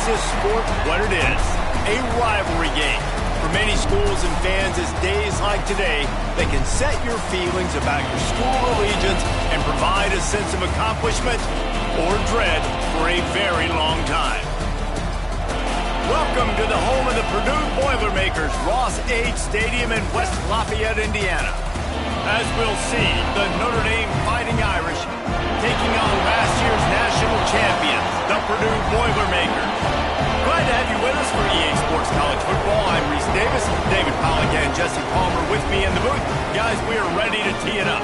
this sport what it is, a rivalry game. For many schools and fans, it's days like today that can set your feelings about your school allegiance and provide a sense of accomplishment or dread for a very long time. Welcome to the home of the Purdue Boilermakers, Ross H. Stadium in West Lafayette, Indiana. As we'll see, the Notre Dame Fighting Irish taking on last year's national champions, the Purdue Boilermakers. Glad to have you with us for EA Sports College Football. I'm Reese Davis, David Pollack and Jesse Palmer with me in the booth. Guys, we are ready to tee it up.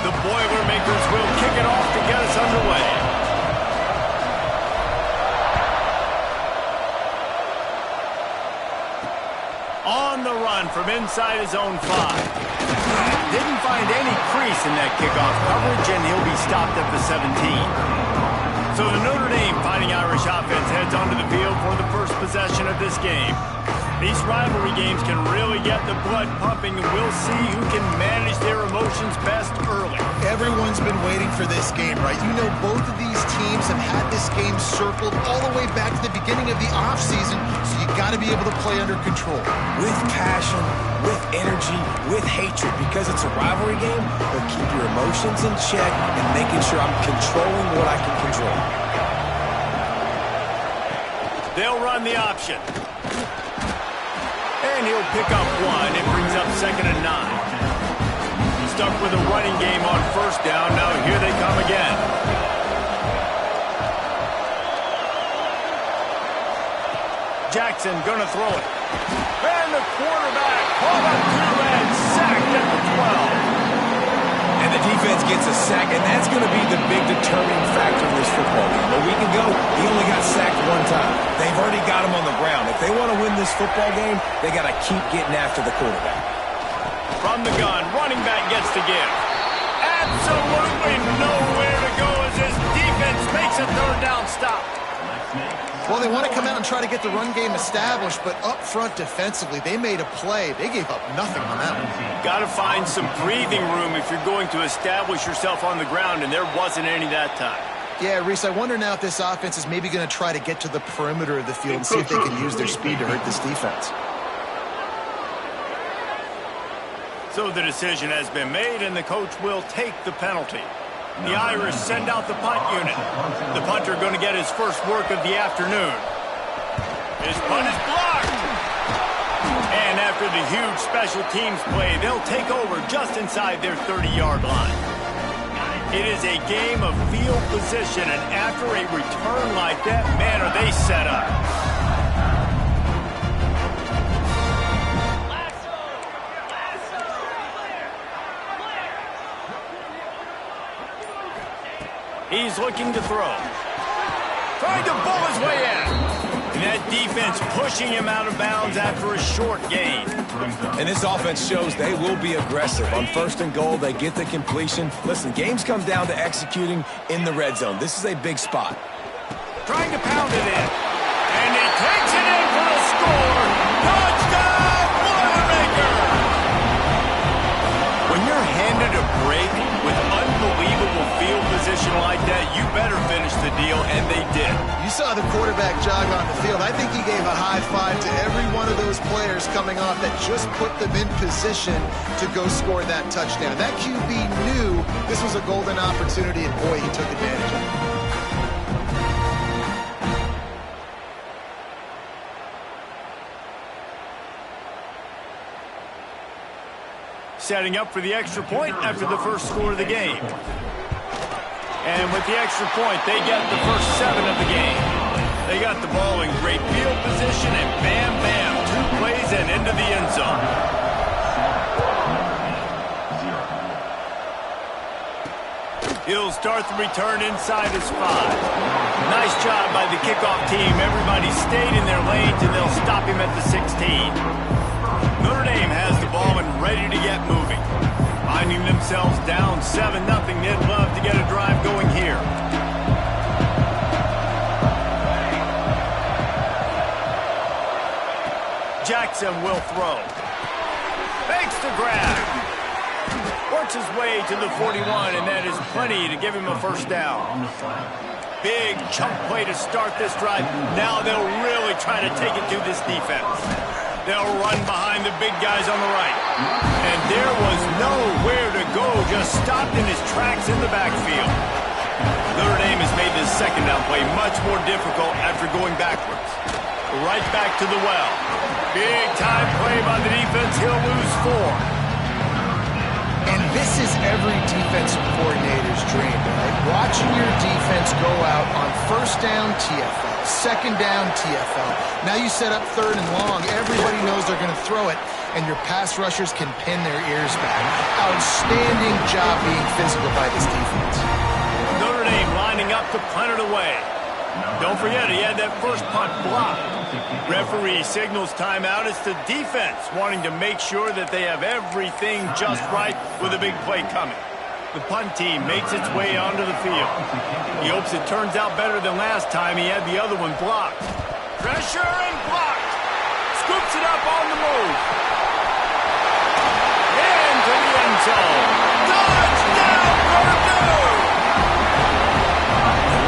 The Boilermakers will kick it off to get us underway. On the run from inside his own 5. Didn't find any crease in that kickoff coverage, and he'll be stopped at the 17. So the Notre Dame Fighting Irish offense heads onto the field for the first possession of this game. These rivalry games can really get the blood pumping, and we'll see who can manage their emotions best early. Everyone's been waiting for this game, right? You know, both of these teams have had this game circled all the way back to the beginning of the offseason, so you got to be able to play under control. With passion, with energy, with hatred, because it's a rivalry game, but keep your emotions in check and making sure I'm controlling what I can control. They'll run the option. And he'll pick up 1. It brings up 2nd and 9. Stuck with a running game on first down. Now here they come again. Jackson gonna throw it. And the quarterback pulled up 2 and sacked at the 12. And the defense gets a sack, and that's going to be the big determining factor in this football game. A week ago, he only got sacked 1 time. They've already got him on the ground. If they want to win this football game, they got to keep getting after the quarterback. From the gun, running back gets to give. Absolutely nowhere to go as his defense makes a 3rd down stop. Well, they want to come out and try to get the run game established, but up front defensively, they made a play. They gave up nothing on that one. Got to find some breathing room if you're going to establish yourself on the ground, and there wasn't any that time. Yeah, Reese, I wonder now if this offense is maybe going to try to get to the perimeter of the field and see if they can use their speed to hurt this defense. So the decision has been made, and the coach will take the penalty. The Irish send out the punt unit. The punter going to get his first work of the afternoon. His punt is blocked. And after the huge special teams play, they'll take over just inside their 30-yard line. It is a game of field position, and after a return like that, man, are they set up. He's looking to throw. Trying to bull his way in. And that defense pushing him out of bounds after a short gain. And this offense shows they will be aggressive. On 1st and goal, they get the completion. Listen, games come down to executing in the red zone. This is a big spot. Trying to pound it in. And he takes it in for a score. Touchdown, Boilermaker! When you're handed a break with unbelievable field position like that, you better finish the deal, and they did. You saw the quarterback jog on the field. I think he gave a high five to every one of those players coming off that just put them in position to go score that touchdown. That QB knew this was a golden opportunity, and boy, he took advantage of it. Setting up for the extra point after the first score of the game. And with the extra point, they get the first 7 of the game. They got the ball in great field position, and bam, bam, 2 plays and into the end zone. He'll start the return inside his 5. Nice job by the kickoff team. Everybody stayed in their lanes, and they'll stop him at the 16. Notre Dame has the ball and ready to get moving. Finding themselves down 7-0, they'd love to get a drive going here. Jackson will throw. Makes the grab. Works his way to the 41, and that is plenty to give him a first down. Big chunk play to start this drive. Now they'll really try to take it to this defense. They'll run behind the big guys on the right. And there was nowhere to go, just stopped in his tracks in the backfield. Notre Dame has made this second down play much more difficult after going backwards. Right back to the well. Big time play by the defense. He'll lose 4. And this is every defensive coordinator's dream, right? Watching your defense go out on first down, TFL, second down, TFL. Now you set up third and long. Everybody knows they're going to throw it, and your pass rushers can pin their ears back. Outstanding job being physical by this defense. Notre Dame lining up to punt it away. Don't forget, he had that first punt blocked. Referee signals timeout. It's the defense wanting to make sure that they have everything just right with a big play coming. The punt team makes its way onto the field. He hopes it turns out better than last time he had the other one blocked. Pressure and blocked. Scoops it up on the move. Into the end zone. Touchdown, Purdue!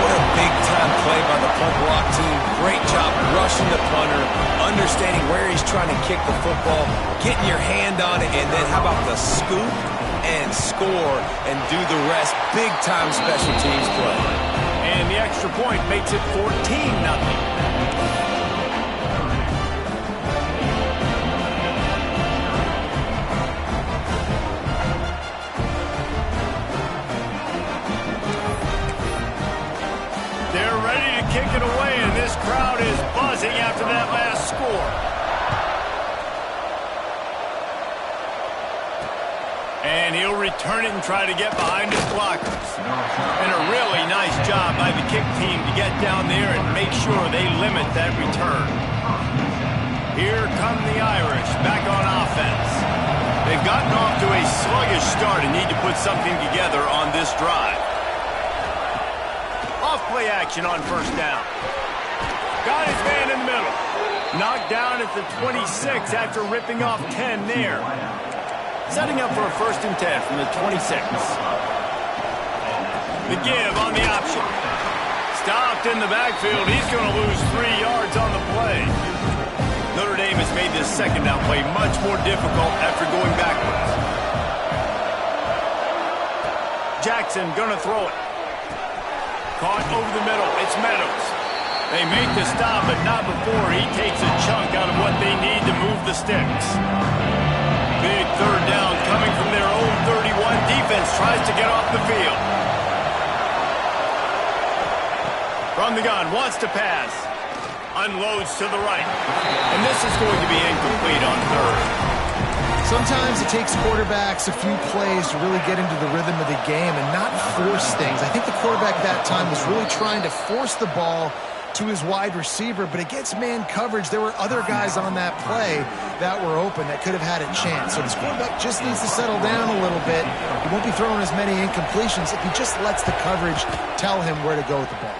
What a big-time play by the punt block team. Great job rushing the punter, understanding where he's trying to kick the football, getting your hand on it, and then how about the scoop and score and do the rest. Big-time special teams play. And the extra point makes it 14-0. Kick it away, and this crowd is buzzing after that last score. And he'll return it and try to get behind his blockers. And a really nice job by the kick team to get down there and make sure they limit that return. Here come the Irish back on offense. They've gotten off to a sluggish start and need to put something together on this drive. Play action on first down. Got his man in the middle. Knocked down at the 26 after ripping off 10 there. Setting up for a 1st and 10 from the 26. The give on the option. Stopped in the backfield. He's going to lose 3 yards on the play. Notre Dame has made this second down play much more difficult after going backwards. Jackson going to throw it. Caught over the middle. It's Meadows. They make the stop, but not before he takes a chunk out of what they need to move the sticks. Big third down coming from their own 31. Defense tries to get off the field. From the gun, wants to pass. Unloads to the right. And this is going to be incomplete on third. Sometimes it takes quarterbacks a few plays to really get into the rhythm of the game and not force things. I think the quarterback that time was really trying to force the ball to his wide receiver, but against man coverage, there were other guys on that play that were open that could have had a chance. So this quarterback just needs to settle down a little bit. He won't be throwing as many incompletions if he just lets the coverage tell him where to go with the ball.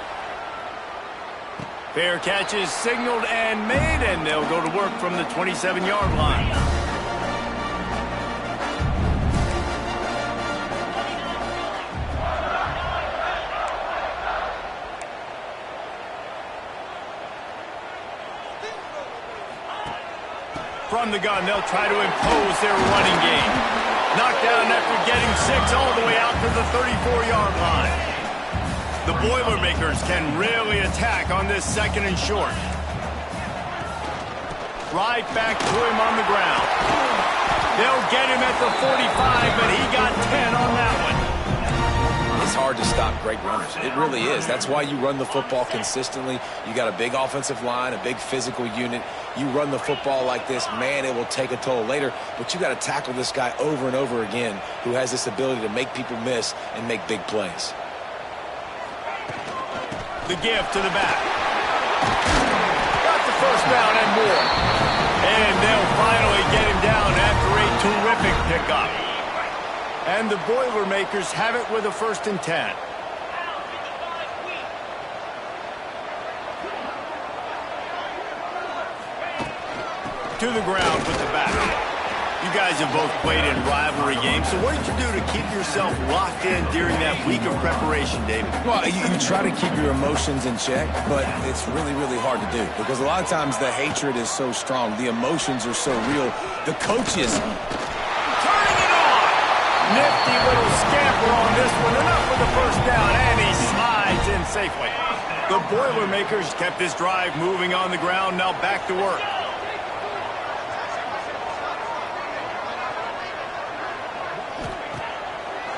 Fair catch is signaled and made, and they'll go to work from the 27-yard line. From the gun, they'll try to impose their running game. Knocked down after getting 6 all the way out to the 34-yard line. The Boilermakers can really attack on this 2nd and short. Right back to him on the ground. They'll get him at the 45, but he got 10 on that one. It's hard to stop great runners. It really is. That's why you run the football consistently. You got a big offensive line, a big physical unit. You run the football like this, man, it will take a toll later. But you got to tackle this guy over and over again who has this ability to make people miss and make big plays. The give to the back. Got the first down and more. And they'll finally get him down after a terrific pickup. And the Boilermakers have it with a 1st and 10. to the ground with the back. You guys have both played in rivalry games, so what did you do to keep yourself locked in during that week of preparation, David? Well, you try to keep your emotions in check, but it's really, really hard to do because a lot of times the hatred is so strong. The emotions are so real. The coaches... Turning it on! Nifty little scamper on this one. Enough for the first down, and he slides in safely. The Boilermakers kept this drive moving on the ground. Now back to work.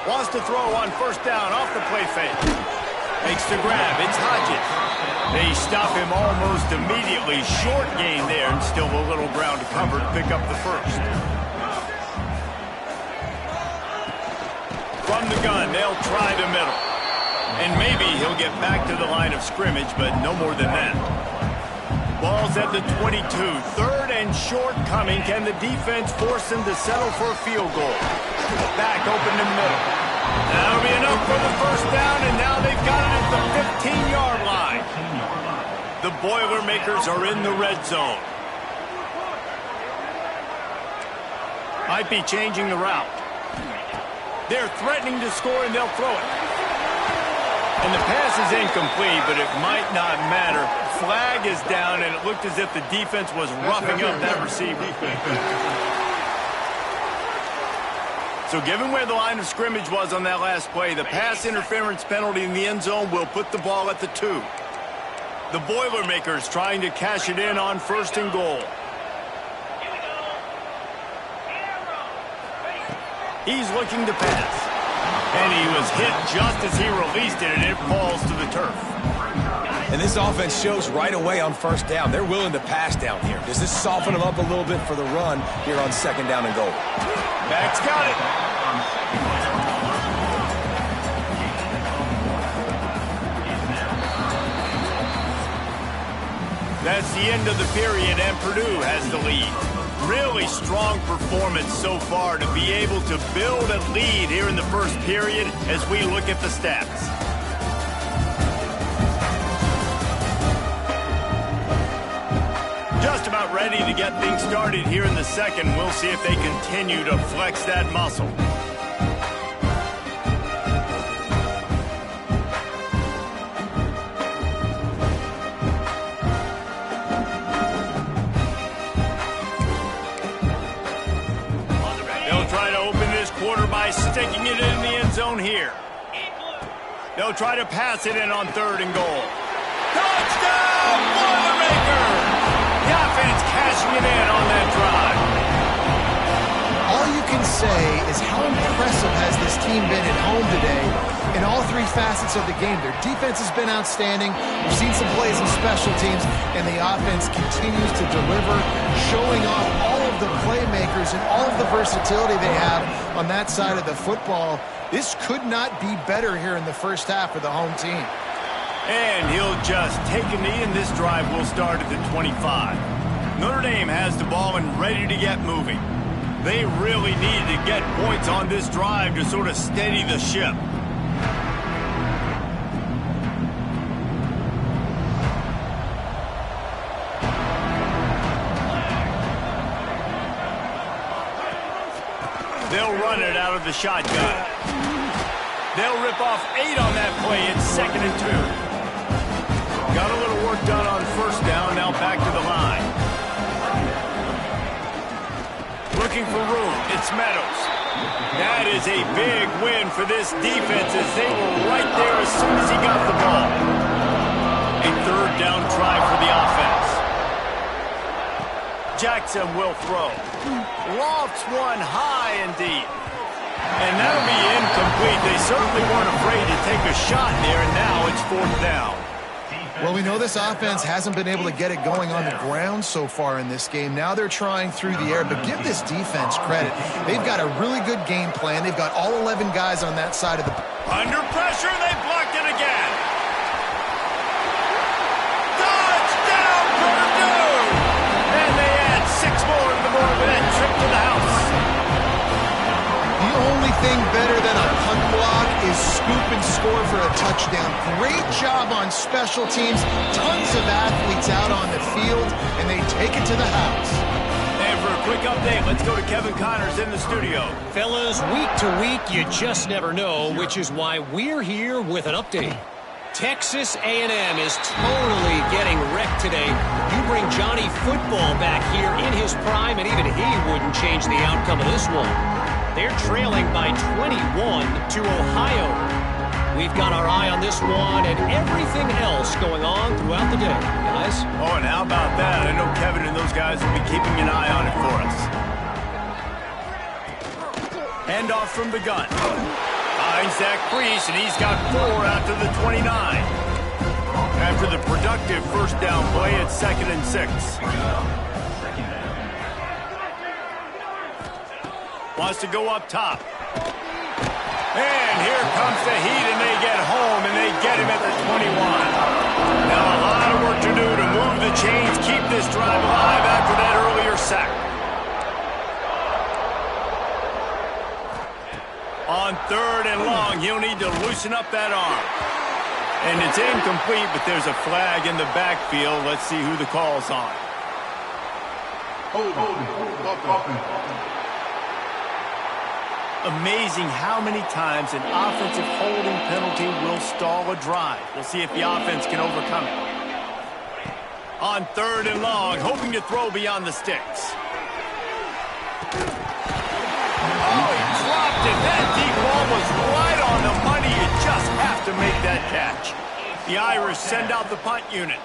Wants to throw on first down off the play fake. Makes the grab. It's Hodges. They stop him almost immediately. Short gain there, and still a little ground to cover to pick up the first. From the gun, they'll try the middle. And maybe he'll get back to the line of scrimmage, but no more than that. Ball's at the 22. Third and short coming. Can the defense force him to settle for a field goal? Back open the middle. That'll be enough for the first down, and now they've got it at the 15-yard line. The Boilermakers are in the red zone. Might be changing the route. They're threatening to score, and they'll throw it. And the pass is incomplete, but it might not matter. Flag is down, and it looked as if the defense was roughing up that receiver. So given where the line of scrimmage was on that last play, the pass interference penalty in the end zone will put the ball at the 2. The Boilermakers trying to cash it in on first and goal. He's looking to pass. And he was hit just as he released it, and it falls to the turf. And this offense shows right away on first down. They're willing to pass down here. Does this soften them up a little bit for the run here on second down and goal? Back's got it. That's the end of the period, and Purdue has the lead. Really strong performance so far to be able to build a lead here in the first period as we look at the stats. Just about ready to get things started here in the second. We'll see if they continue to flex that muscle. They'll try to open this quarter by sticking it in the end zone here. They'll try to pass it in on third and goal. Touchdown, Boilermakers! The offense cashing it in on that drive. All you can say is how impressive has this team been at home today in all three facets of the game. Their defense has been outstanding. We've seen some plays in special teams, and the offense continues to deliver, showing off all of the playmakers and all of the versatility they have on that side of the football. This could not be better here in the first half for the home team. And he'll just take a knee, and this drive will start at the 25. Notre Dame has the ball and ready to get moving. They really need to get points on this drive to sort of steady the ship. They'll run it out of the shotgun. They'll rip off 8 on that play. It's 2nd and 2. Got a little work done on first down, now back to the line. Looking for room, it's Meadows. That is a big win for this defense as they were right there as soon as he got the ball. A third down try for the offense. Jackson will throw. Lofts one high and deep. And that'll be incomplete. They certainly weren't afraid to take a shot there, and now it's 4th down. Well, we know this offense hasn't been able to get it going on the ground so far in this game. Now they're trying through the air, but give this defense credit. They've got a really good game plan. They've got all 11 guys on that side of the... Under pressure, they blocked it again. Touchdown, Purdue! And they add 6 more to the board with that trip to the house. The only thing better than a punt block is scoop and score for a touchdown. Great job on special teams. Tons of athletes out on the field, and they take it to the house. quick update. Let's go to Kevin Connors in the studio. Fellas, week to week, you just never know, which is why we're here with an update. Texas A&M is totally getting wrecked today. You bring Johnny Football back here in his prime, and even he wouldn't change the outcome of this one. They're trailing by 21 to Ohio. We've got our eye on this one and everything else going on throughout the day, guys. Oh, and how about that? I know Kevin and those guys will be keeping an eye on it for us. Handoff from the gun. Finds Zach Priest, and he's got 4 out to the 29. After the productive first down play, it's 2nd and 6. Wants to go up top. And here comes the heat, and they get home, and they get him at the 21. Now a lot of work to do to move the chains, keep this drive alive after that earlier sack. On 3rd and long, he'll need to loosen up that arm. And it's incomplete, but there's a flag in the backfield. Let's see who the call's on. Amazing how many times an offensive holding penalty will stall a drive. We'll see if the offense can overcome it. On 3rd and long, hoping to throw beyond the sticks. Oh, he dropped it. That deep ball was right on the money. You just have to make that catch. The Irish send out the punt unit.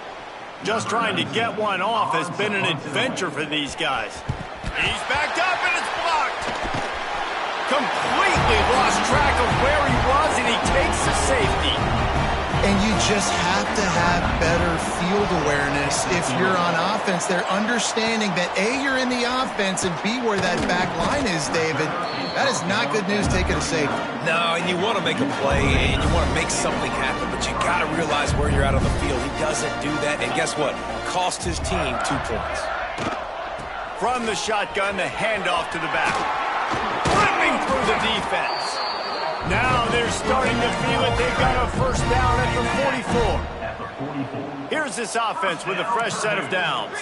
Just trying to get one off has been an adventure for these guys. He's backed up, and it's blocked. Completely lost track of where he was, and he takes the safety. And you just have to have better field awareness if you're on offense. They're understanding that A, you're in the offense, and B, where that back line is, David. That is not good news taking a safety. No, and you want to make a play, and you want to make something happen, but you got to realize where you're out on the field. He doesn't do that, and guess what? Cost his team 2 points. From the shotgun, the handoff to the back. Ripping through the defense. Now they're starting to feel it. They've got a first down at the 44. Here's this offense with a fresh set of downs.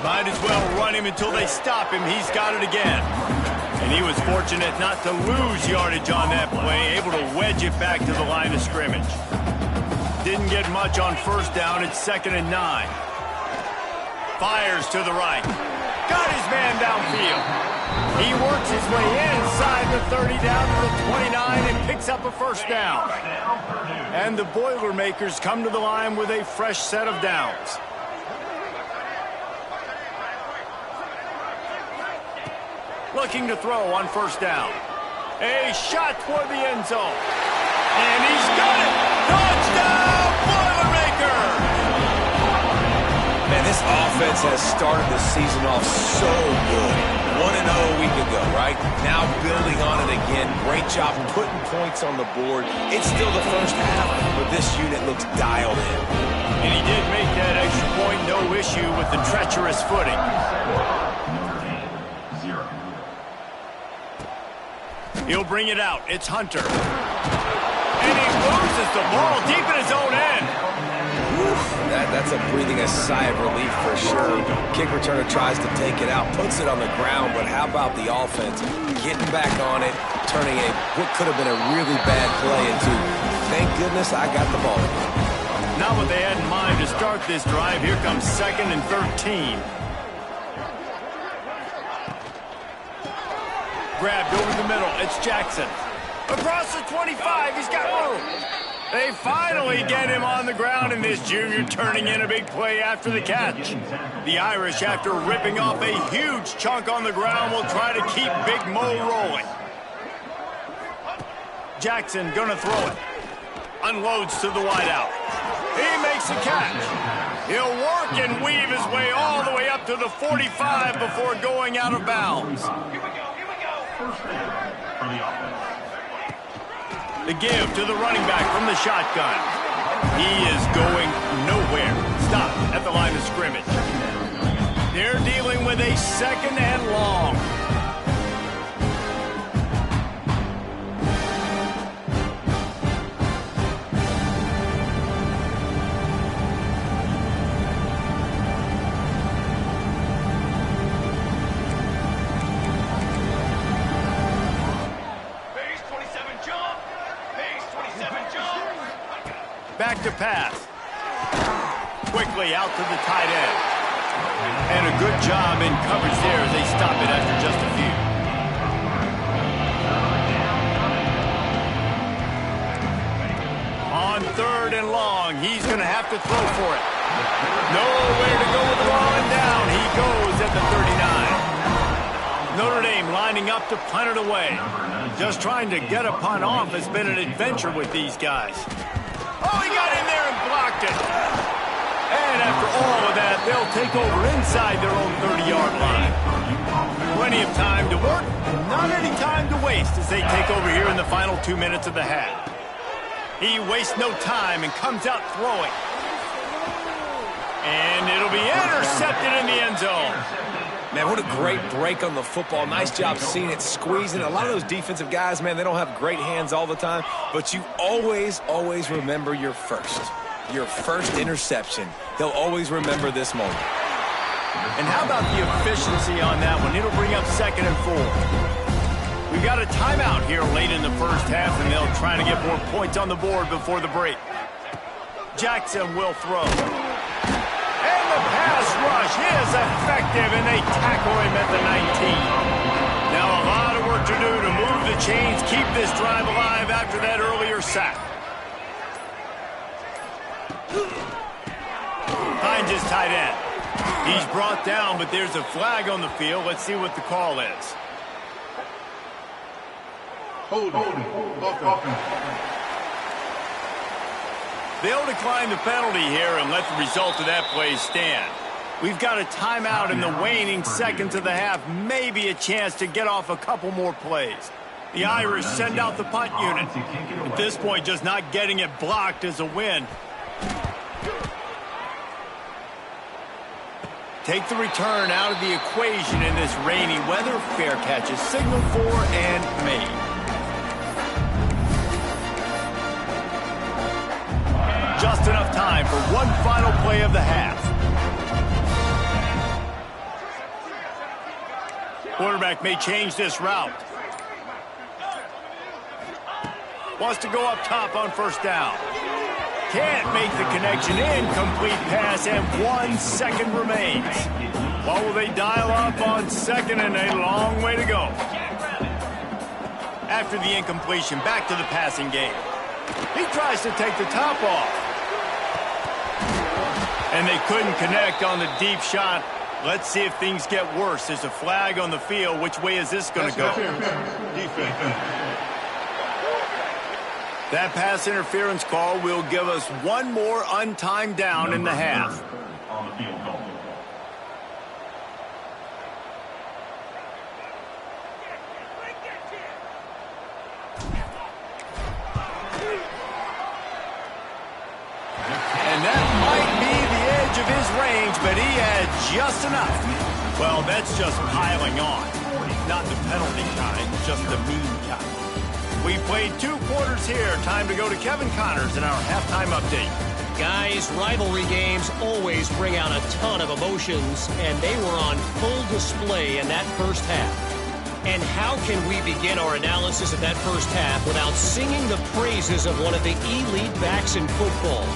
Might as well run him until they stop him. He's got it again. And he was fortunate not to lose yardage on that play, able to wedge it back to the line of scrimmage. Didn't get much on first down. It's 2nd and 9. Fires to the right. Got his man downfield. He works his way inside the 30 down to the 29 and picks up a first down. And the Boilermakers come to the line with a fresh set of downs. Looking to throw on first down. A shot toward the end zone. And he's got it. Touchdown, Boilermakers! Man, this offense has started the season off so good. 1-0 a week ago, right? Now building on it again. Great job putting points on the board. It's still the first half, but this unit looks dialed in. And he did make that extra point, no issue with the treacherous footing. He'll bring it out. It's Hunter. And he loses the ball deep in his own end. That's a breathing a sigh of relief for sure. Kick returner tries to take it out, puts it on the ground, but how about the offense getting back on it, turning what could have been a really bad play into, thank goodness I got the ball. Not what they had in mind to start this drive. Here comes 2nd and 13. Grabbed over the middle. It's Jackson. Across the 25. He's got room. They finally get him on the ground, and this junior turning in a big play after the catch. The Irish, after ripping off a huge chunk on the ground, will try to keep Big Mo rolling. Jackson gonna throw it. Unloads to the wideout. He makes the catch. He'll work and weave his way all the way up to the 45 before going out of bounds. The give to the running back from the shotgun. He is going nowhere. Stop at the line of scrimmage. They're dealing with a 2nd and long. to pass. Quickly out to the tight end. And a good job in coverage there as they stop it after just a few. On 3rd and long, he's going to have to throw for it. Nowhere to go with the ball, and down he goes at the 39. Notre Dame lining up to punt it away. Just trying to get a punt off has been an adventure with these guys. Oh, he got in there and blocked it. And after all of that, they'll take over inside their own 30-yard line. Plenty of time to work, not any time to waste as they take over here in the final 2 minutes of the half. He wastes no time and comes out throwing. And it'll be intercepted in the end zone. Man, what a great break on the football. Nice job seeing it, squeezing. A lot of those defensive guys, man, they don't have great hands all the time, but you always remember your first interception. They'll always remember this moment. And how about the efficiency on that one? It'll bring up 2nd and 4. We've got a timeout here late in the first half, and they'll try to get more points on the board before the break. Jackson will throw. And the pass rush is effective, and they tackle him at the 19. Now a lot of work to do to move the chains, keep this drive alive after that earlier sack. Finds his tight end. He's brought down, but there's a flag on the field. Let's see what the call is. They'll decline the penalty here and let the result of that play stand. We've got a timeout in the waning seconds of the half, maybe a chance to get off a couple more plays. The Irish send out the punt unit. At this point, just not getting it blocked is a win. Take the return out of the equation in this rainy weather. Fair catch is signaled for and made. Just enough time for one final play of the half. Quarterback may change this route. Wants to go up top on 1st down. Can't make the connection. Incomplete pass, and 1 second remains. What will they dial up on 2nd and a long way to go? After the incompletion, back to the passing game. He tries to take the top off. And they couldn't connect on the deep shot. Let's see if things get worse. There's a flag on the field. Which way is this going to go? That pass interference call will give us one more untimed down in the half. And that might be the edge of his range, but he had just enough. Well, that's just piling on. Not the penalty kind, just the mean kind. We played 2 quarters here. Time to go to Kevin Connors in our halftime update. Guys, rivalry games always bring out a ton of emotions, and they were on full display in that first half. And how can we begin our analysis of that first half without singing the praises of one of the elite backs in football?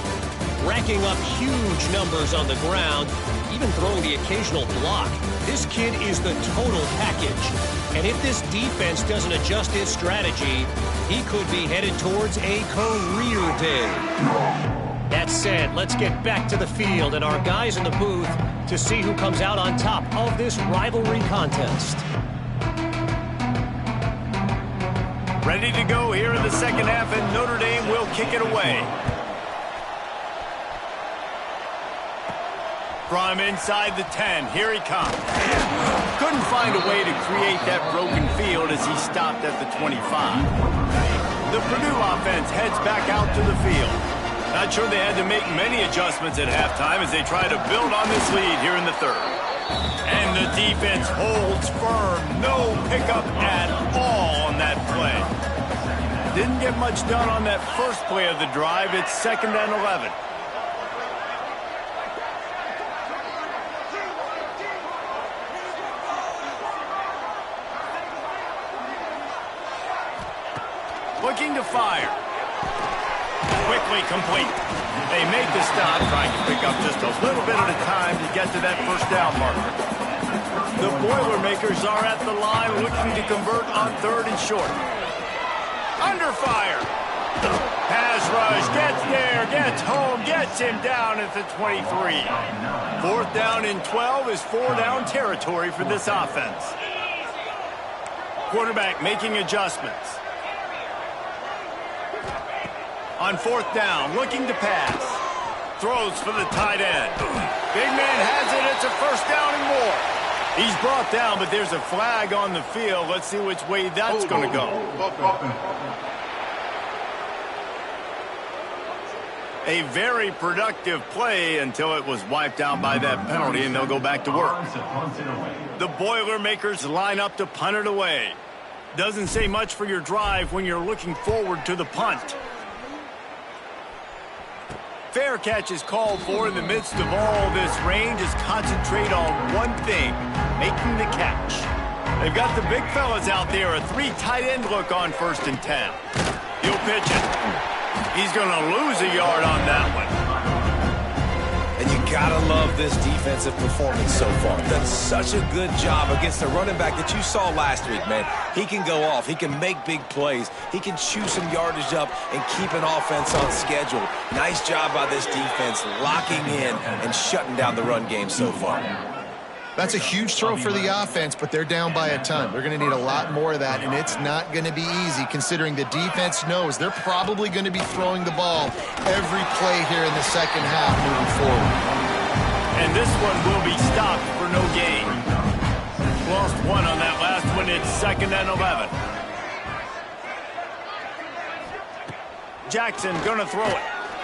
Racking up huge numbers on the ground, even throwing the occasional block. This kid is the total package. And if this defense doesn't adjust its strategy, he could be headed towards a career day. That said, let's get back to the field and our guys in the booth to see who comes out on top of this rivalry contest. Ready to go here in the second half, and Notre Dame will kick it away. From inside the 10, here he comes. Couldn't find a way to create that broken field as he stopped at the 25. The Purdue offense heads back out to the field. Not sure they had to make many adjustments at halftime as they try to build on this lead here in the 3rd. And the defense holds firm. No pickup at all on that play. Didn't get much done on that first play of the drive. It's 2nd and 11. Looking to fire. Quickly complete. They make the stop, trying to pick up just a little bit at a time to get to that first down marker. The Boilermakers are at the line looking to convert on 3rd and short. Under fire. Pass rush, gets there, gets home, gets him down at the 23. 4th down and 12 is 4-down territory for this offense. Quarterback making adjustments. On 4th down, looking to pass. Throws for the tight end. Big man has it, it's a 1st down and more. He's brought down, but there's a flag on the field. Let's see which way that's going to go. A very productive play until it was wiped out by that penalty, and they'll go back to work. The Boilermakers line up to punt it away. Doesn't say much for your drive when you're looking forward to the punt. Fair catch is called for in the midst of all this rain. Just concentrate on one thing, making the catch. They've got the big fellas out there, a 3 tight end look on 1st and 10. He'll pitch it. He's going to lose a yard on that one. And you gotta love this defensive performance so far. Done such a good job against the running back that you saw last week, man. He can go off. He can make big plays. He can chew some yardage up and keep an offense on schedule. Nice job by this defense locking in and shutting down the run game so far. That's a huge throw for the offense, but they're down by a ton. They're going to need a lot more of that, and it's not going to be easy considering the defense knows they're probably going to be throwing the ball every play here in the second half moving forward. And this one will be stopped for no gain. Lost 1 on that last one. It's 2nd and 11. Jackson going to throw it.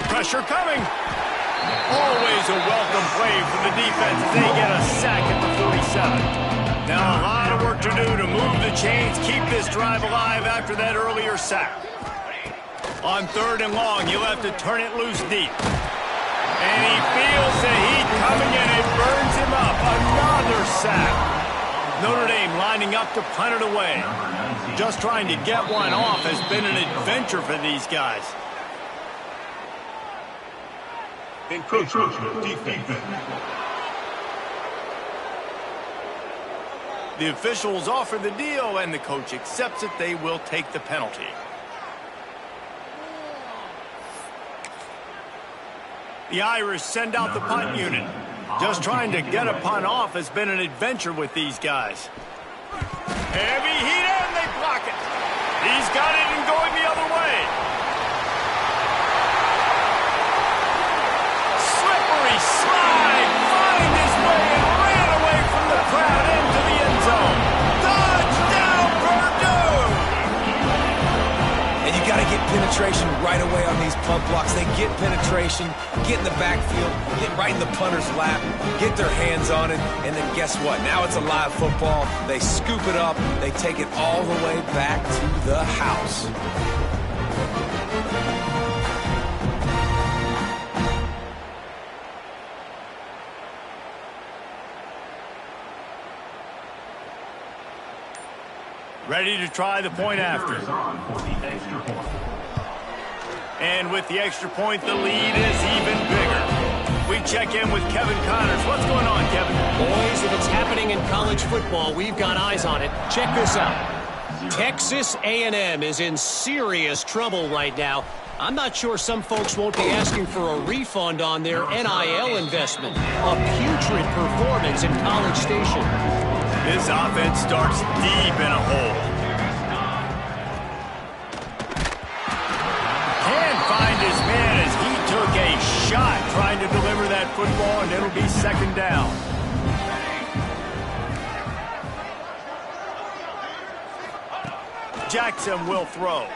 Pressure coming. Always a welcome play for the defense as they get a sack at the 47. Now a lot of work to do to move the chains, keep this drive alive after that earlier sack. On 3rd and long, you'll have to turn it loose deep. And he feels the heat coming in and burns him up. Another sack. Notre Dame lining up to punt it away. Just trying to get one off has been an adventure for these guys. Encroachment defense. The officials offer the deal, and the coach accepts it. They will take the penalty. The Irish send out the punt unit. Just trying to get a punt off has been an adventure with these guys. Heavy heat, and they block it. He's got it and going the other way. Slide, find his way, and ran away from the crowd into the end zone. Touchdown, Purdue! And you got to get penetration right away on these punt blocks. They get penetration, get in the backfield, get right in the punter's lap, get their hands on it, and then guess what? Now it's a live football. They scoop it up. They take it all the way back to the house. Ready to try the point after. And with the extra point, the lead is even bigger. We check in with Kevin Connors. What's going on, Kevin? Boys, if it's happening in college football, we've got eyes on it. Check this out. Texas A&M is in serious trouble right now. I'm not sure some folks won't be asking for a refund on their NIL investment. A putrid performance in College Station. This offense starts deep in a hole. Can't find his man as he took a shot trying to deliver that football, and it'll be 2nd down. Jackson will throw.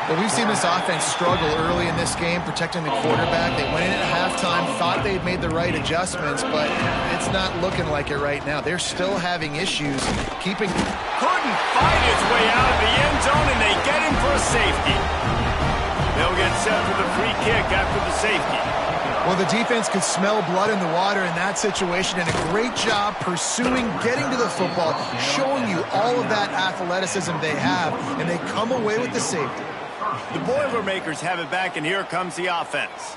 Well, we've seen this offense struggle early in this game, protecting the quarterback. They went in at halftime, thought they'd made the right adjustments, but it's not looking like it right now. They're still having issues keeping... Couldn't fight his way out of the end zone, and they get him for a safety. They'll get set for the free kick after the safety. Well, the defense could smell blood in the water in that situation, and a great job pursuing, getting to the football, showing you all of that athleticism they have, and they come away with the safety. The Boilermakers have it back, and here comes the offense.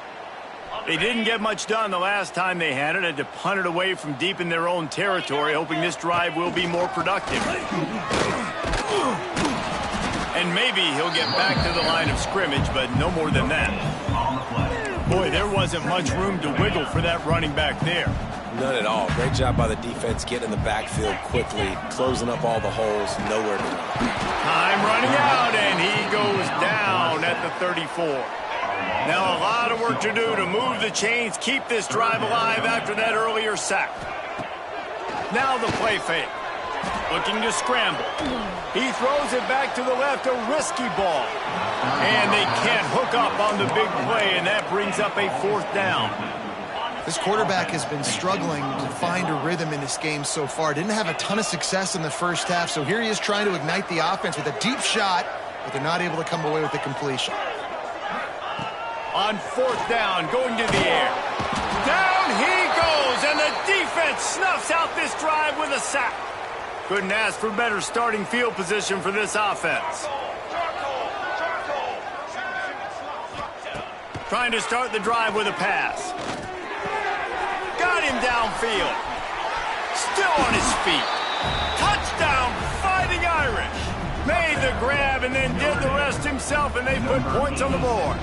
They didn't get much done the last time they had it. Had to punt it away from deep in their own territory, hoping this drive will be more productive. And maybe he'll get back to the line of scrimmage, but no more than that. Boy, there wasn't much room to wiggle for that running back there. None at all. Great job by the defense getting in the backfield quickly, closing up all the holes, nowhere to run. Time running out, and he goes down at the 34. Now a lot of work to do to move the chains, keep this drive alive after that earlier sack. Now the play fake. Looking to scramble. He throws it back to the left, a risky ball. And they can't hook up on the big play, and that brings up a 4th down. This quarterback has been struggling to find a rhythm in this game so far. Didn't have a ton of success in the first half, so here he is trying to ignite the offense with a deep shot, but they're not able to come away with the completion. On 4th down, going to the air. Down he goes, and the defense snuffs out this drive with a sack. Couldn't ask for better starting field position for this offense. Trying to start the drive with a pass. Got him downfield. Still on his feet. Touchdown, Fighting Irish. Made the grab and then did the rest himself, and they put points on the board.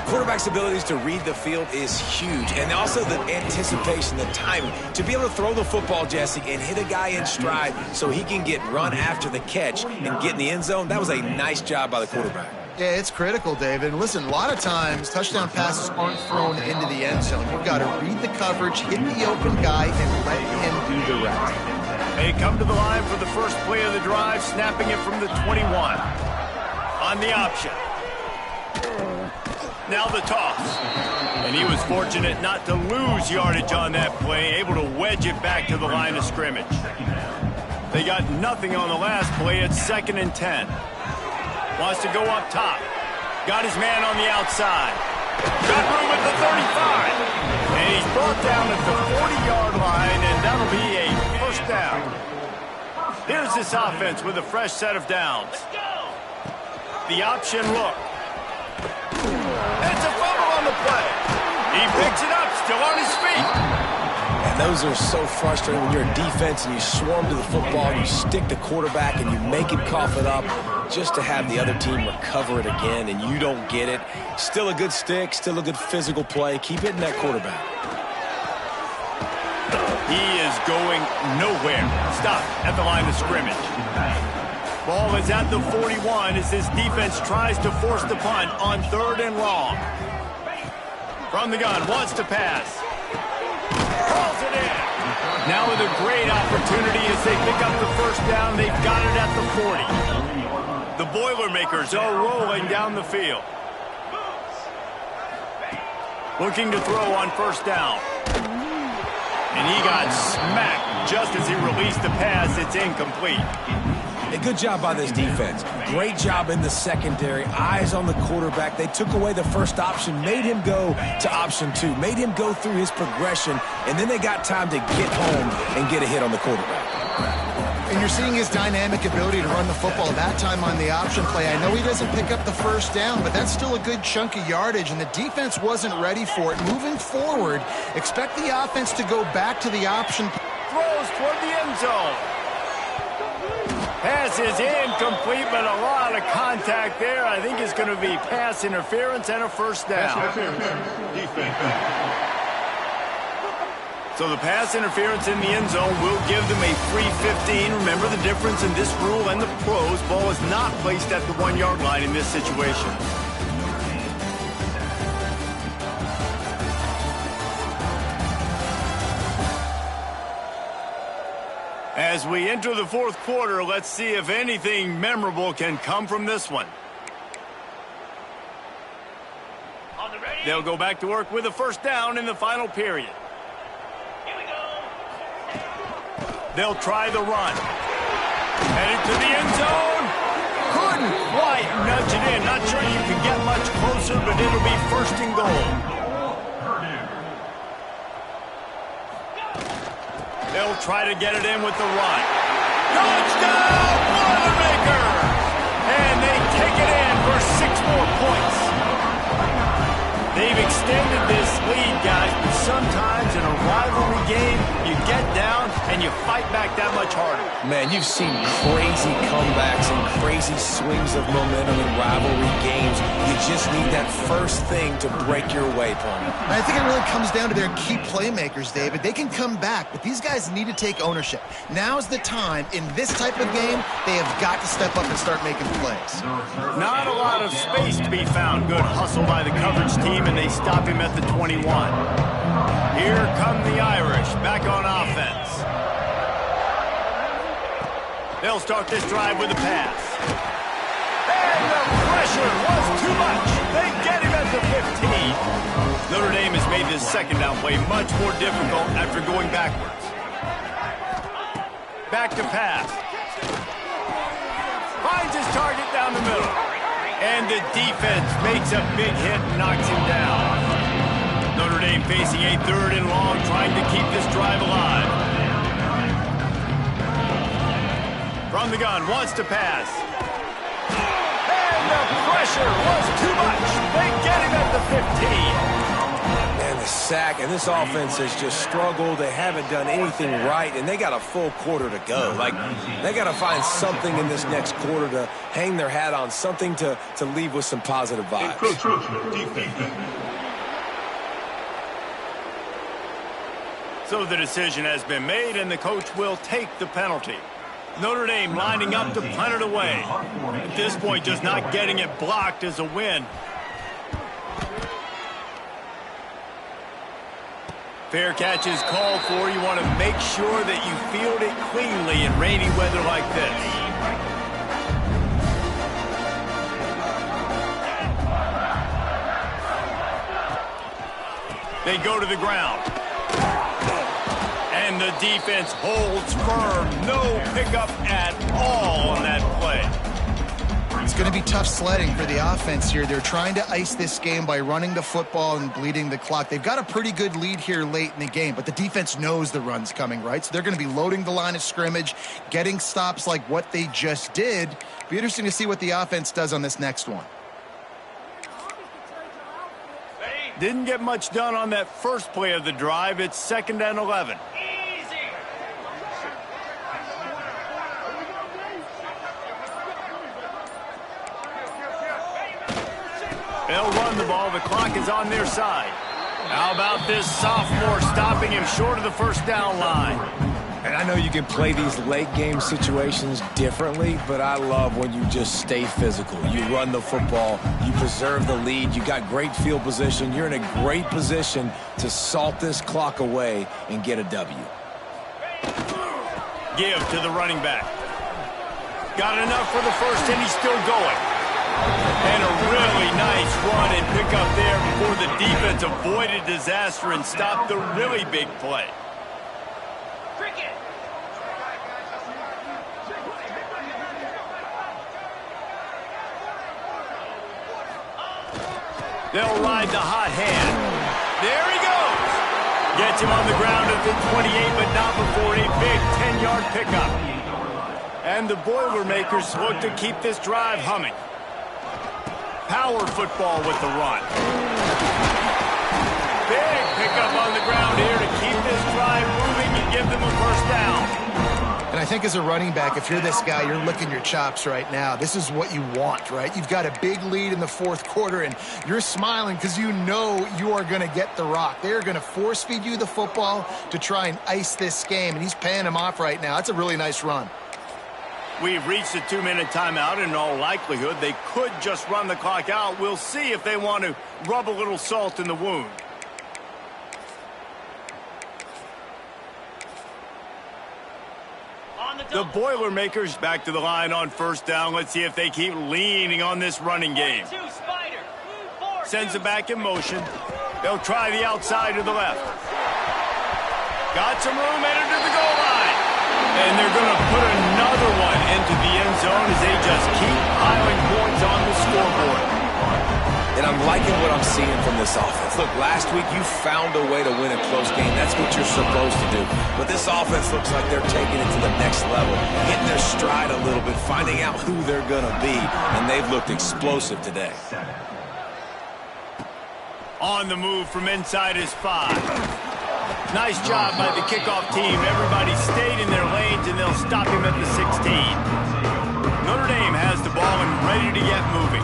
Quarterback's abilities to read the field is huge, and also the anticipation, the timing. To be able to throw the football, Jesse, and hit a guy in stride so he can get run after the catch and get in the end zone, that was a nice job by the quarterback. Yeah, it's critical, David. And listen, a lot of times touchdown passes aren't thrown into the end zone. You've got to read the coverage, hit the open guy, and let him do the rest. They come to the line for the first play of the drive, snapping it from the 21. On the option. Now the toss. And he was fortunate not to lose yardage on that play, able to wedge it back to the line of scrimmage. They got nothing on the last play. It's 2nd and 10. Wants to go up top. Got his man on the outside. Got room at the 35. And he's brought down at the 40-yard line, and that'll be a 1st down. Here's this offense with a fresh set of downs. The option look. It's a fumble on the play. He picks it up, still on his feet. And those are so frustrating when you're a defense and you swarm to the football and you stick the quarterback and you make him cough it up just to have the other team recover it again and you don't get it. Still a good stick, still a good physical play. Keep hitting that quarterback. He is going nowhere. Stop at the line of scrimmage. Ball is at the 41 as this defense tries to force the punt on 3rd and long. From the gun, wants to pass. Calls it in. Now with a great opportunity as they pick up the 1st down. They've got it at the 40. The Boilermakers are rolling down the field. Looking to throw on 1st down. And he got smacked just as he released the pass. It's incomplete. A good job by this defense. Great job in the secondary. Eyes on the quarterback. They took away the first option, made him go to option 2, made him go through his progression, and then they got time to get home and get a hit on the quarterback. And you're seeing his dynamic ability to run the football, that time on the option play. I know he doesn't pick up the 1st down, but that's still a good chunk of yardage, and the defense wasn't ready for it. Moving forward, expect the offense to go back to the option. Throws toward the end zone. Pass is incomplete, but a lot of contact there. I think it's going to be pass interference and a 1st down. So the pass interference in the end zone will give them a free 15. Remember the difference in this rule and the pros. Ball is not placed at the 1-yard line in this situation. As we enter the 4th quarter, let's see if anything memorable can come from this one. They'll go back to work with a 1st down in the final period. They'll try the run. Headed to the end zone. Couldn't quite nudge it in. Not sure you can get much closer, but it'll be 1st and goal. They'll try to get it in with the run. Touchdown, Boilermakers! And they take it in. They've extended this lead, guys, but sometimes in a rivalry game, you get down and you fight back that much harder. Man, you've seen crazy comebacks and crazy swings of momentum in rivalry games. You just need that first thing to break your way, Paul. I think it really comes down to their key playmakers, David. They can come back, but these guys need to take ownership. Now's the time. In this type of game, they have got to step up and start making plays. Not a lot of space to be found. Good hustle by the coverage team, and they stop him at the 21. Here come the Irish, back on offense. They'll start this drive with a pass. And the pressure was too much. They get him at the 15. Notre Dame has made this second down play much more difficult after going backwards. Back to pass. Finds his target down the middle. And the defense makes a big hit and knocks him down. Notre Dame facing a 3rd and long, trying to keep this drive alive. From the gun, wants to pass. And the pressure was too much. They get him at the 15. Man, the sack, and this offense has just struggled. They haven't done anything right, and they got a full quarter to go. Like, they got to find something in this next quarter to hang their hat on, something to leave with some positive vibes. So the decision has been made, and the coach will take the penalty. Notre Dame lining up to punt it away. At this point, just not getting it blocked is a win. Fair catch is called for. You want to make sure that you field it cleanly in rainy weather like this. They go to the ground. And the defense holds firm. No pickup at all on that play. It's going to be tough sledding for the offense here. They're trying to ice this game by running the football and bleeding the clock. They've got a pretty good lead here late in the game, but the defense knows the run's coming, right? So they're going to be loading the line of scrimmage, getting stops like what they just did. Be interesting to see what the offense does on this next one. Didn't get much done on that first play of the drive. It's 2nd and 11. They'll run the ball. The clock is on their side. How about this sophomore stopping him short of the first down line? And I know you can play these late game situations differently, but I love when you just stay physical. You run the football, you preserve the lead, you got great field position, you're in a great position to salt this clock away and get a W. Give to the running back. Got enough for the first, and he's still going. And a really nice run and pick up there before the defense avoided disaster and stopped the really big play. They'll ride the hot hand. There he goes. Gets him on the ground at the 28, but not before a big 10-yard pickup. And the Boilermakers look to keep this drive humming. Power football with the run. Big pickup on the ground here to keep this drive moving and give them a first down. And I think as a running back, if you're this guy, you're licking your chops right now. This is what you want, right? You've got a big lead in the 4th quarter, and you're smiling because you know you are going to get the rock. They're going to force feed you the football to try and ice this game, and he's paying him off right now. That's a really nice run. We've reached a 2-minute timeout, and in all likelihood, they could just run the clock out. We'll see if they want to rub a little salt in the wound. The Boilermakers back to the line on first down. Let's see if they keep leaning on this running game. Sends it back in motion. They'll try the outside to the left. Got some room, headed to the goal line. And they're going to put another one into the end zone as they just keep piling points on the scoreboard. And I'm liking what I'm seeing from this offense. Look, last week you found a way to win a close game. That's what you're supposed to do. But this offense looks like they're taking it to the next level, getting their stride a little bit, finding out who they're going to be. And they've looked explosive today. On the move from inside his 5. Nice job by the kickoff team. Everybody stayed in their lanes, and they'll stop him at the 16. Notre Dame has the ball and ready to get moving.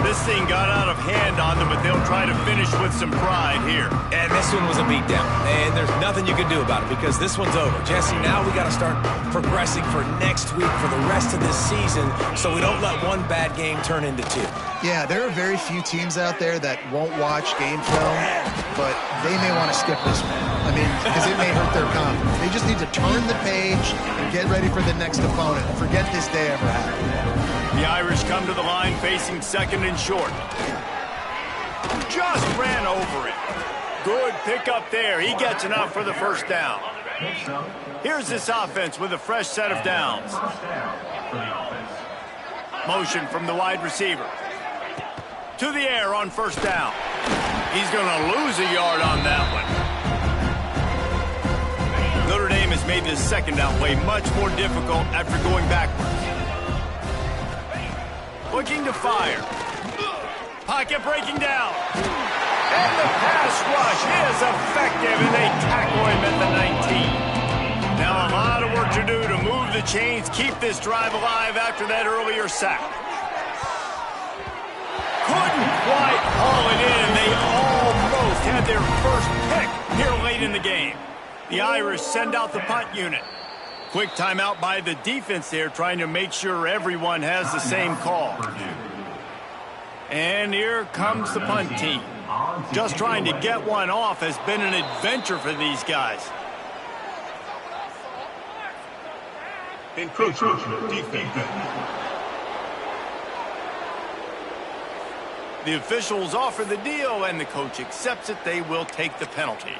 This thing got out of hand on them, but they'll try to finish with some pride here. And this one was a beatdown. And there's nothing you can do about it because this one's over. Jesse, now we got to start progressing for next week for the rest of this season so we don't let one bad game turn into 2. Yeah, there are very few teams out there that won't watch game film, but they may want to skip this one. I mean, because it may hurt their confidence. They just need to turn the page and get ready for the next opponent. Forget this day ever happened. The Irish come to the line facing 2nd and short. Just ran over it. Good pickup there. He gets enough for the first down. Here's this offense with a fresh set of downs. Motion from the wide receiver. To the air on first down. He's going to lose a yard on that one. Notre Dame has made this second down play much more difficult after going backwards. Looking to fire. Pocket breaking down. And the pass rush is effective, and they tackle him at the 19. Now a lot of work to do to move the chains, keep this drive alive after that earlier sack. Couldn't quite haul it in. They almost had their first pick here late in the game. The Irish send out the punt unit. Quick timeout by the defense there, trying to make sure everyone has the same call. And here comes the punt team. Just trying to get one off has been an adventure for these guys. Encroachment defense. The officials offer the deal, and the coach accepts it. They will take the penalty.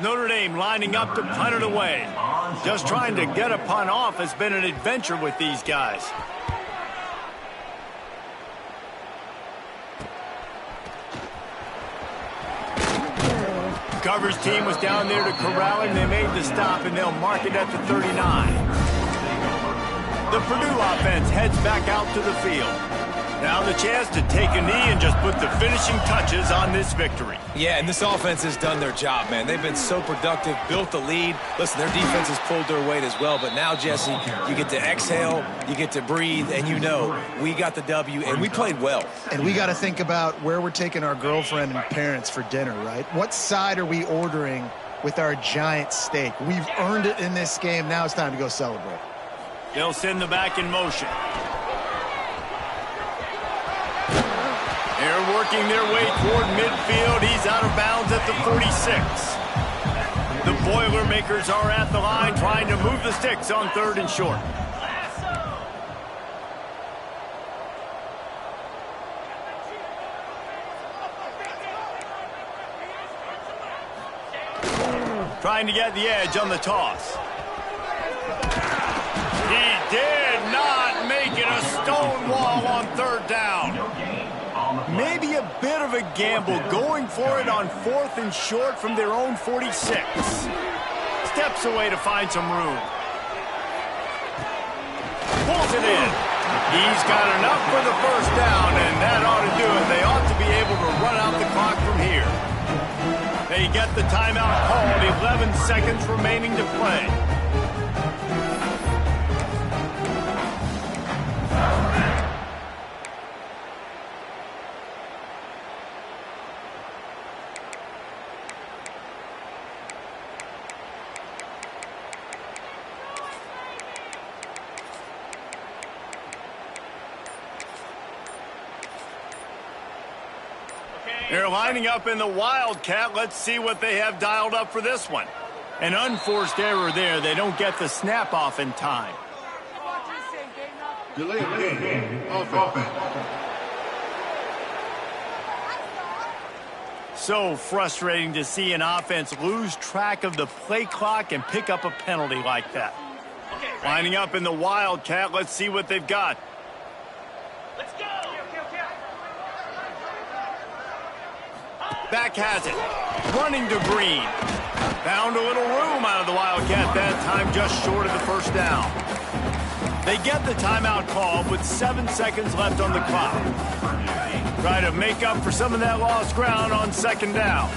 Notre Dame lining up to punt it away. Just trying to get a punt off has been an adventure with these guys. Coverage team was down there to corral him. They made the stop, and they'll mark it at the 39. The Purdue offense heads back out to the field. Now the chance to take a knee and just put the finishing touches on this victory. Yeah, and this offense has done their job, man. They've been so productive, built the lead. Listen, their defense has pulled their weight as well. But now, Jesse, you get to exhale, you get to breathe, and you know we got the W, and we played well. And we got to think about where we're taking our girlfriend and parents for dinner, right? What side are we ordering with our giant steak? We've earned it in this game. Now it's time to go celebrate. They'll send the back in motion. They're working their way toward midfield. He's out of bounds at the 46. The Boilermakers are at the line trying to move the sticks on 3rd and short. Trying to get the edge on the toss. He did not make it. A stone wall on 3rd down. Maybe a bit of a gamble going for it on 4th and short from their own 46. Steps away to find some room. Pulls it in. He's got enough for the first down, and that ought to do it. They ought to be able to run out the clock from here. They get the timeout called. 11 seconds remaining to play. They're lining up in the Wildcat. Let's see what they have dialed up for this one. An unforced error there. They don't get the snap off in time. Delay game. Offense. So frustrating to see an offense lose track of the play clock and pick up a penalty like that. Lining up in the Wildcat. Let's see what they've got. Let's go. Back has it. Running to Green. Found a little room out of the Wildcat that time, just short of the first down. They get the timeout call with 7 seconds left on the clock. Try to make up for some of that lost ground on second down.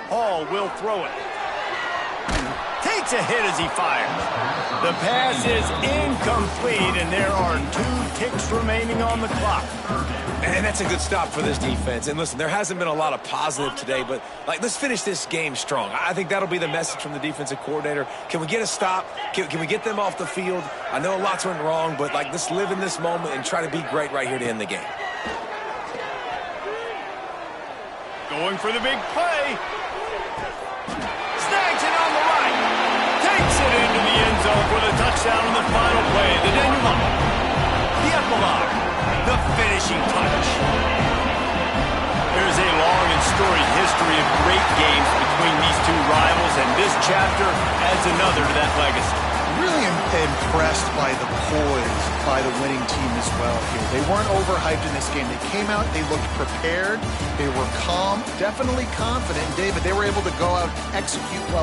Hall will throw it. Takes a hit as he fires. The pass is incomplete, and there are 2 ticks remaining on the clock. And that's a good stop for this defense. And listen, there hasn't been a lot of positive today, but let's finish this game strong. I think that'll be the message from the defensive coordinator. Can we get a stop? Can we get them off the field? I know lots went wrong, but let's live in this moment and try to be great right here to end the game. Going for the big play. Snags it on the right. Takes it into the end zone for the touchdown on the final play. The denouement. The epilogue. The finishing touch. There's a long and storied history of great games between these two rivals, and this chapter adds another to that legacy. Really impressed by the poise by the winning team as well here. They weren't overhyped in this game. They came out, they looked prepared, they were calm, definitely confident. And David, they were able to go out, execute well